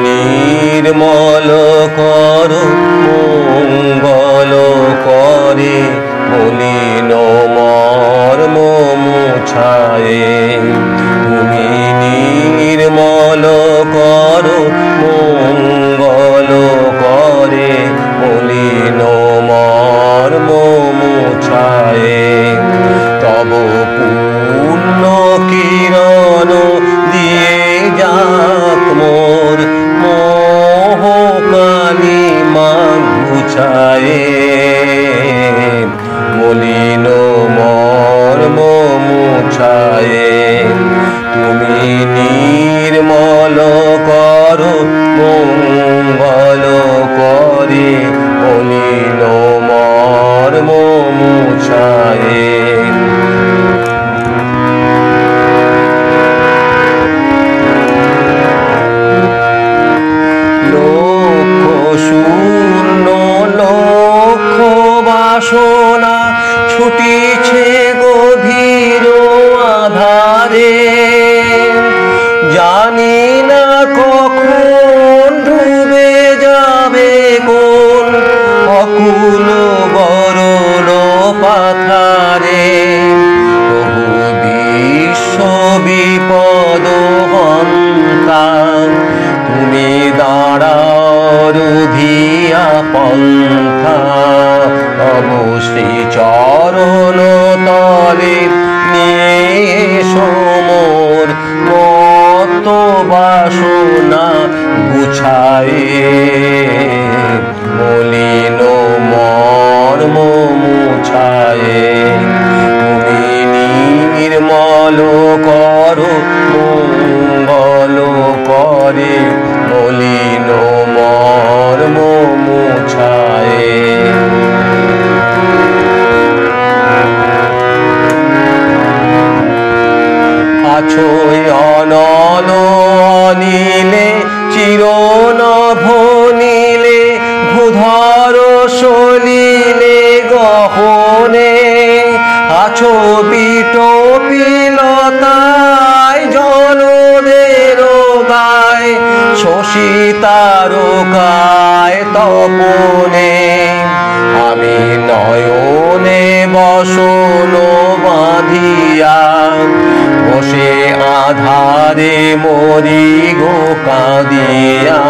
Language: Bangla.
নির্মল করো মঙ্গল করে মলিন মর্ম মুছায়ে। তুমি নির্মল করো মঙ্গল করে মলিন মর্ম মুছায়ে। তব পূর্ণ কিরণ দিয়ে যাক মোর কালিমা ঘুচায়ে। মলিন মর্ম মুছায়ে। তুমি নির্মল করো মঙ্গল করে মলিন মর্ম মুছায়ে। শূন্য লক্ষ বাসনা ছুটিছে গভীর আধারে। জানি না কখন ডুবে যাবে কোন অকুল গরল পাথারে। বহু বিশ্ব বিপদ হন্তা তুমি দাঁড়াও রুধিয়া পন্থা। অবশ্যই চরণ তলে নিয়ে মোর কত বাসনা গুছায়ে। মলিন মর্ম মুছায়ে। তুমি নির্মল করো মঙ্গল করে মলিন মর্ম মুছায়ে। আছো অনল অনিলে চিরনভ নীলে ভূধর সলিলে গহনে। আছো পিট পিলতায় জনদের গায় শশী তারকায় তপনে। আমি নয়নে বসন বাঁধিয়া বসে আধারে মরি গো কাঁদিয়া।